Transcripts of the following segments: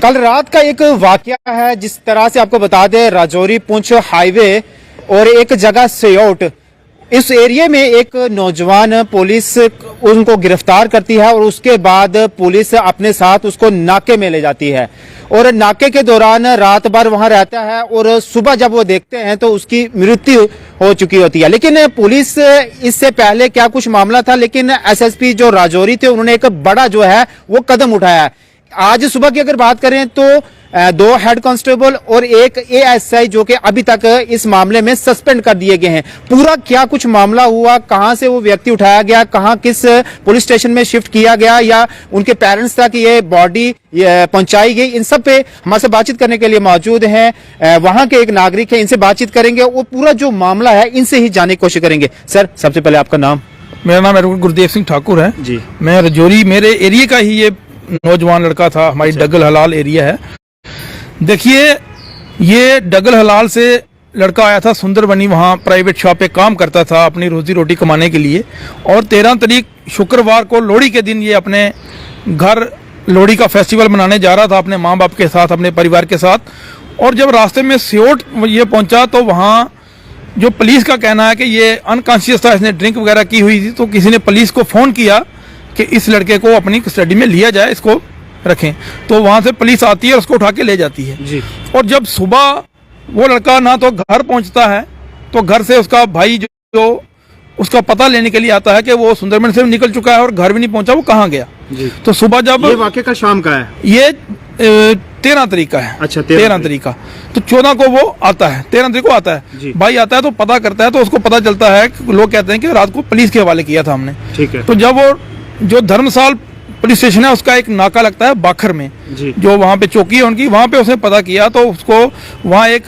कल रात का एक वाकया है, जिस तरह से आपको बता दें, राजौरी पुंछ हाईवे और एक जगह सियोट, इस एरिया में एक नौजवान पुलिस उनको गिरफ्तार करती है और उसके बाद पुलिस अपने साथ उसको नाके में ले जाती है और नाके के दौरान रात भर वहां रहता है और सुबह जब वो देखते हैं तो उसकी मृत्यु हो चुकी होती है। लेकिन पुलिस इससे पहले क्या कुछ मामला था, लेकिन एसएसपी जो राजौरी थे उन्होंने एक बड़ा जो है वो कदम उठाया है। आज सुबह की अगर बात करें तो 2 हेड कांस्टेबल और एक एएसआई जो कि अभी तक इस मामले में सस्पेंड कर दिए गए हैं। पूरा क्या कुछ मामला हुआ, कहां से वो व्यक्ति उठाया गया, कहां किस पुलिस स्टेशन में शिफ्ट किया गया या उनके पेरेंट्स तक ये बॉडी पहुंचाई गई, इन सब पे हमारे से बातचीत करने के लिए मौजूद हैं वहां के एक नागरिक है। इनसे बातचीत करेंगे और पूरा जो मामला है इनसे ही जानने की कोशिश करेंगे। सर, सबसे पहले आपका नाम? मेरा नाम एडवोकेट गुरदेव सिंह ठाकुर है जी। मैं राजौरी, मेरे एरिया का ही ये नौजवान लड़का था। हमारी डगल हलाल एरिया है। देखिए, ये डगल हलाल से लड़का आया था सुंदरबनी, वहाँ प्राइवेट शॉप पे काम करता था अपनी रोजी रोटी कमाने के लिए। और 13 तारीख शुक्रवार को लोहड़ी के दिन ये अपने घर लोहड़ी का फेस्टिवल मनाने जा रहा था अपने माँ बाप के साथ, अपने परिवार के साथ। और जब रास्ते में सियोट ये पहुंचा तो वहाँ जो पुलिस का कहना है कि ये अनकॉन्शियस था, इसने ड्रिंक वगैरह की हुई थी, तो किसी ने पुलिस को फ़ोन किया कि इस लड़के को अपनी कस्टडी में लिया जाए, इसको रखें। तो वहाँ से पुलिस आती है और उसको उठा के ले जाती है जी। और जब सुबह वो लड़का ना तो घर पहुँचता है, तो घर से उसका भाई जो उसका पता लेने के लिए आता है कि वो सुंदरबन से निकल चुका है और घर भी नहीं पहुँचा, वो कहाँ गया जी। तो सुबह जब ये वाकया का शाम का है, ये 13 तारीख का है। अच्छा, 13 तारीख का। तो 14 को वो आता है, 13 तारीख को आता है भाई, आता है तो पता करता है, तो उसको पता चलता है, लोग कहते हैं कि रात को पुलिस के हवाले किया था हमने। ठीक है। तो जब वो जो धर्मसाल पुलिस स्टेशन है उसका एक नाका लगता है बाखर में जी। जो वहाँ पे चौकी है उनकी, वहाँ पे उसने पता किया तो उसको वहाँ एक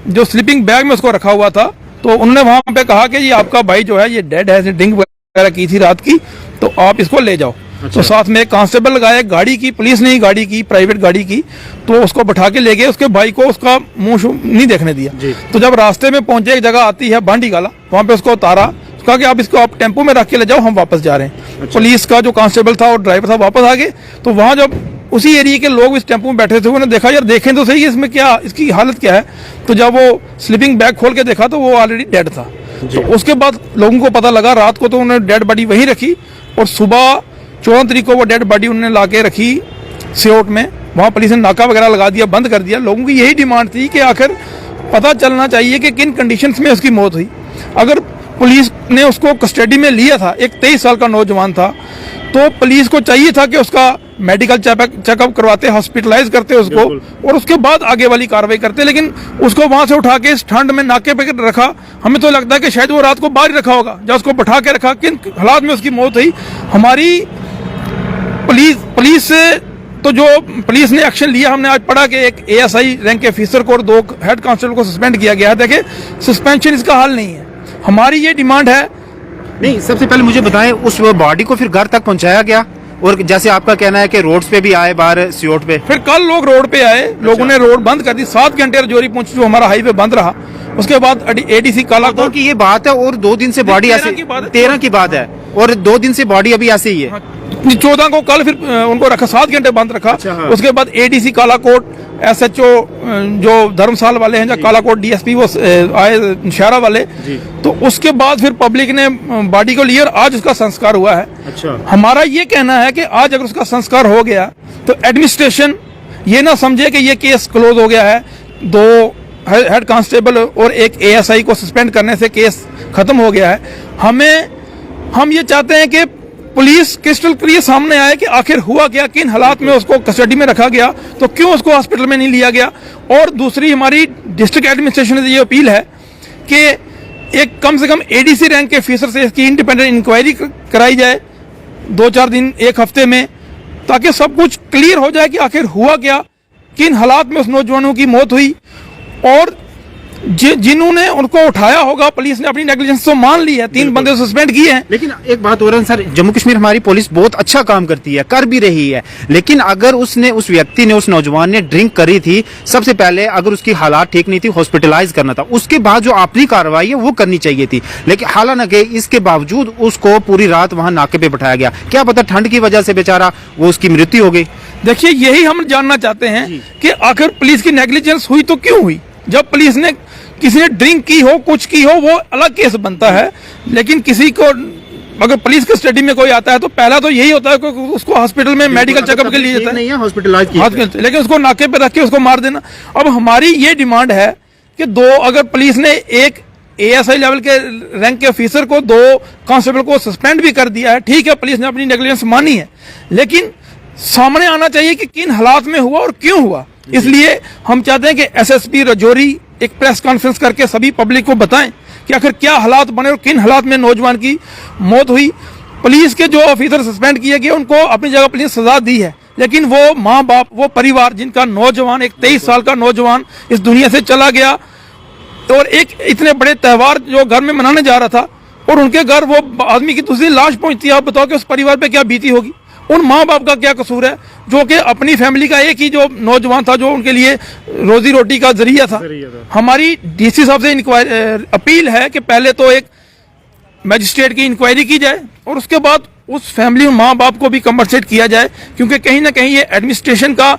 जो स्लीपिंग बैग में उसको रखा हुआ था, तो उन्होंने वहाँ पे कहा कि ये आपका भाई जो है ये डेड है, ड्रिंक वगैरह की थी रात की, तो आप इसको ले जाओ। अच्छा। तो साथ में एक कांस्टेबल लगाया, गाड़ी की, पुलिस ने ही गाड़ी की, प्राइवेट गाड़ी की, तो उसको बैठा के ले गए। उसके भाई को उसका मुंह नहीं देखने दिया। तो जब रास्ते में पहुंचे, एक जगह आती है बांडी गाला, वहाँ पे उसको उतारा, कहा कि आप इसको आप टेम्पो में रख के ले जाओ, हम वापस जा रहे हैं। अच्छा। पुलिस का जो कांस्टेबल था और ड्राइवर था वापस आ गए। तो वहाँ जब उसी एरिया के लोग इस टेम्पो में बैठे थे, उन्होंने देखा यार देखें तो सही इसमें क्या, इसकी हालत क्या है। तो जब वो स्लीपिंग बैग खोल के देखा तो वो ऑलरेडी डेड था। तो उसके बाद लोगों को पता लगा, रात को तो उन्होंने डेड बॉडी वहीं रखी और सुबह 14 तारीख को वो डेड बॉडी उन्होंने ला के रखी सियोट में। वहाँ पुलिस ने नाका वगैरह लगा दिया, बंद कर दिया। लोगों की यही डिमांड थी कि आखिर पता चलना चाहिए कि किन कंडीशंस में उसकी मौत हुई। अगर पुलिस ने उसको कस्टडी में लिया था, एक 23 साल का नौजवान था, तो पुलिस को चाहिए था कि उसका मेडिकल चेकअप करवाते, हॉस्पिटलाइज करते उसको और उसके बाद आगे वाली कार्रवाई करते। लेकिन उसको वहां से उठा के इस ठंड में नाके पे रखा। हमें तो लगता है कि शायद वो रात को बाहर रखा होगा, जब उसको बैठा के रखा, किन हालात में उसकी मौत हुई। हमारी पुलिस से तो जो पुलिस ने एक्शन लिया, हमने आज पढ़ा कि एक एएसआई रैंक के ऑफिसर को और 2 हेड कांस्टेबल को सस्पेंड किया गया है। देखिए, सस्पेंशन इसका हल नहीं है। हमारी ये डिमांड है। नहीं, सबसे पहले मुझे बताएं, उस बॉडी को फिर घर तक पहुंचाया गया? और जैसे आपका कहना है कि रोड्स पे भी आए बाहर सियोट पे, फिर कल लोग रोड पे आए। अच्छा। लोगों ने रोड बंद कर दी, 7 घंटे राजौरी पहुंच जो हमारा हाईवे बंद रहा। उसके बाद एडीसी कालाकोट की ये बात है और 2 दिन से बॉडी ऐसे, 13 की बात है और 2 दिन से बॉडी अभी ऐसे ही है। 14 को कल फिर उनको रखा, 7 घंटे बंद रखा। अच्छा, हाँ। उसके बाद एडीसी कालाकोट, एसएचओ जो धर्मसाल वाले हैं, जो कालाकोट डीएसपी वो आए शहरा वाले। तो उसके बाद फिर पब्लिक ने बॉडी को लिया और आज उसका संस्कार हुआ है। अच्छा। हमारा ये कहना है कि आज अगर उसका संस्कार हो गया तो एडमिनिस्ट्रेशन ये ना समझे कि ये केस क्लोज हो गया है। 2 हेड कांस्टेबल और एक एएसआई को सस्पेंड करने से केस खत्म हो गया है। हम ये चाहते हैं कि पुलिस क्रिस्टल क्लियर सामने आए कि आखिर हुआ क्या, किन हालात में उसको कस्टडी में रखा गया, तो क्यों उसको हॉस्पिटल में नहीं लिया गया। और दूसरी हमारी डिस्ट्रिक्ट एडमिनिस्ट्रेशन से ये अपील है कि एक कम से कम एडीसी रैंक के ऑफिसर से इसकी इंडिपेंडेंट इंक्वायरी कराई जाए 2-4 दिन, 1 हफ्ते में, ताकि सब कुछ क्लियर हो जाए कि आखिर हुआ क्या, किन हालात में उस नौजवानों की मौत हुई। और जिन्होंने उनको उठाया होगा, पुलिस ने अपनी नेग्लिजेंस तो मान ली है, 3 बंदे सस्पेंड किए हैं। लेकिन एक बात और है सर, जम्मू कश्मीर हमारी पुलिस बहुत अच्छा काम करती है, कर भी रही है, लेकिन अगर उस व्यक्ति ने, उस नौजवान ने ड्रिंक करी थी, सबसे पहले अगर उसकी हालात ठीक नहीं थी, हॉस्पिटलाइज करना था, उसके बाद जो अपनी कार्रवाई है वो करनी चाहिए थी। लेकिन हालांकि इसके बावजूद उसको पूरी रात वहां नाके पे बैठाया गया, क्या पता ठंड की वजह से बेचारा वो उसकी मृत्यु हो गई। देखिए, यही हम जानना चाहते हैं कि आखिर पुलिस की नेग्लिजेंस हुई तो क्यों हुई। जब पुलिस ने, किसी ने ड्रिंक की हो, कुछ की हो, वो अलग केस बनता है, लेकिन किसी को अगर पुलिस के स्टडी में कोई आता है तो पहला तो यही होता है कि उसको हॉस्पिटल में मेडिकल चेकअप के लिए जाता है, नहीं है हॉस्पिटलाइज किया, लेकिन उसको नाके पे रख के उसको मार देना। अब हमारी ये डिमांड है कि अगर पुलिस ने एक ASI लेवल के रैंक के ऑफिसर को, 2 कांस्टेबल को सस्पेंड भी कर दिया है, ठीक है, पुलिस ने अपनी नेग्लिजेंस मानी है, लेकिन सामने आना चाहिए कि किन हालात में हुआ और क्यों हुआ। इसलिए हम चाहते हैं कि SSP राजौरी एक प्रेस कॉन्फ्रेंस करके सभी पब्लिक को बताएं कि आखिर क्या हालात बने और किन हालात में नौजवान की मौत हुई। पुलिस के जो ऑफिसर सस्पेंड किए गए उनको अपनी जगह पुलिस सजा दी है, लेकिन वो माँ बाप, वो परिवार जिनका नौजवान, एक 23 साल का नौजवान इस दुनिया से चला गया, और एक इतने बड़े त्यौहार जो घर में मनाने जा रहा था और उनके घर वो आदमी की दूसरी लाश पहुंचती है, आप बताओ कि उस परिवार पे क्या बीती होगी। उन माँ बाप का क्या कसूर है जो कि अपनी फैमिली का एक ही जो नौजवान था जो उनके लिए रोजी रोटी का जरिया था। हमारी DC साहब से अपील है कि पहले तो एक मजिस्ट्रेट की इंक्वायरी की जाए और उसके बाद उस फैमिली माँ बाप को भी कंपनसेट किया जाए, क्योंकि कहीं ना कहीं ये एडमिनिस्ट्रेशन का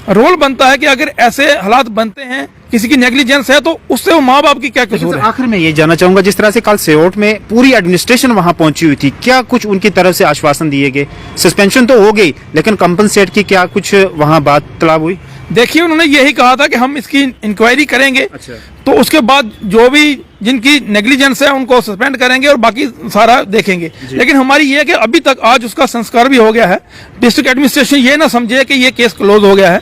रोल बनता है कि अगर ऐसे हालात बनते हैं, किसी की नेग्लिजेंस है, तो उससे वो माँ बाप की क्या कसूर है। आखिर में ये जानना चाहूंगा, जिस तरह से कल सियोट में पूरी एडमिनिस्ट्रेशन वहां पहुंची हुई थी, क्या कुछ उनकी तरफ से आश्वासन दिए गए? सस्पेंशन तो हो गई, लेकिन कंपनसेट की क्या कुछ वहां बात तलाब हुई? देखिए, उन्होंने यही कहा था कि हम इसकी इंक्वायरी करेंगे। अच्छा। तो उसके बाद जो भी जिनकी नेग्लिजेंस है उनको सस्पेंड करेंगे और बाकी सारा देखेंगे। लेकिन हमारी ये है कि अभी तक आज उसका संस्कार भी हो गया है, डिस्ट्रिक्ट एडमिनिस्ट्रेशन ये ना समझे कि ये केस क्लोज हो गया है।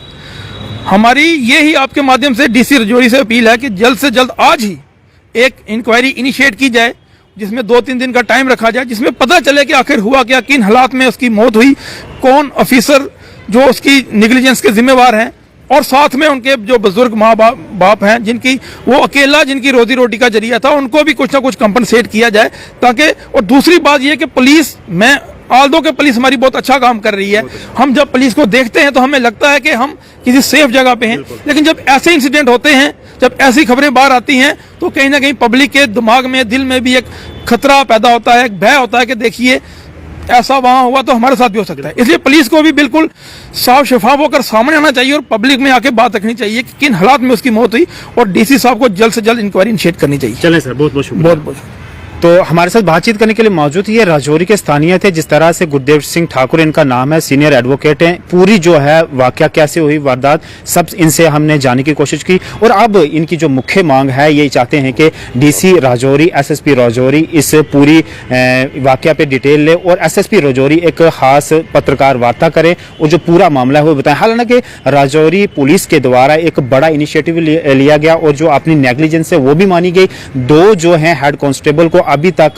हमारी ये ही आपके माध्यम से DC राजौरी से अपील है कि जल्द से जल्द आज ही एक इंक्वायरी इनिशिएट की जाए, जिसमें 2-3 दिन का टाइम रखा जाए, जिसमें पता चले कि आखिर हुआ क्या, किन हालात में उसकी मौत हुई, कौन ऑफिसर जो उसकी नेग्लिजेंस के जिम्मेवार हैं, और साथ में उनके जो बुजुर्ग माँ बाप हैं जिनकी वो अकेला जिनकी रोजी रोटी का जरिया था, उनको भी कुछ ना कुछ कंपनसेट किया जाए ताकि। और दूसरी बात ये कि पुलिस, मैं आल्दो के पुलिस हमारी बहुत अच्छा काम कर रही है, हम जब पुलिस को देखते हैं तो हमें लगता है कि हम किसी सेफ जगह पे हैं, लेकिन जब ऐसे इंसिडेंट होते हैं, जब ऐसी खबरें बाहर आती हैं, तो कहीं ना कहीं पब्लिक के दिमाग में, दिल में भी एक खतरा पैदा होता है, एक भय होता है कि देखिए ऐसा वहां हुआ तो हमारे साथ भी हो सकता है। इसलिए पुलिस को भी बिल्कुल साफ शफाफ होकर सामने आना चाहिए और पब्लिक में आके बात रखनी चाहिए कि किन हालात में उसकी मौत हुई, और DC साहब को जल्द से जल्द इंक्वायरी इनिशिएट करनी चाहिए। चलें सर, बहुत बहुत शुक्रिया। बहुत बहुत। तो हमारे साथ बातचीत करने के लिए मौजूद ये राजौरी के स्थानीय थे, जिस तरह से गुरदेव सिंह ठाकुर इनका नाम है, सीनियर एडवोकेट हैं। पूरी जो है वाकया कैसे हुई, वारदात, सब इनसे हमने जानने की कोशिश की, और अब इनकी जो मुख्य मांग है ये चाहते हैं कि DC राजौरी, SSP राजौरी इस पूरी वाकया पे डिटेल ले और SSP राजौरी एक खास पत्रकार वार्ता करे और जो पूरा मामला है वो बताएं। हालांकि राजौरी पुलिस के द्वारा एक बड़ा इनिशिएटिव लिया गया और जो अपनी नेग्लिजेंस है वो भी मानी गई। 2 जो है हेड कांस्टेबल को अभी तक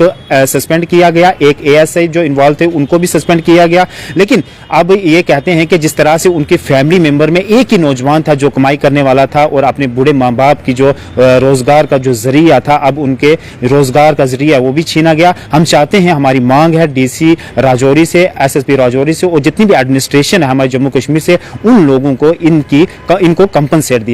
सस्पेंड किया गया, एक ASI जो इन्वॉल्व थे उनको भी सस्पेंड किया गया, लेकिन अब ये कहते हैं कि जिस तरह से उनके फैमिली मेंबर में एक ही नौजवान था जो कमाई करने वाला था और अपने बूढ़े माँ बाप की जो रोजगार का जो जरिया था, अब उनके रोजगार का जरिया वो भी छीना गया। हम चाहते हैं, हमारी मांग है DC राजौरी से, SSP राजौरी से और जितनी भी एडमिनिस्ट्रेशन है हमारे जम्मू कश्मीर से, उन लोगों को इनको कंपनसेट दिया।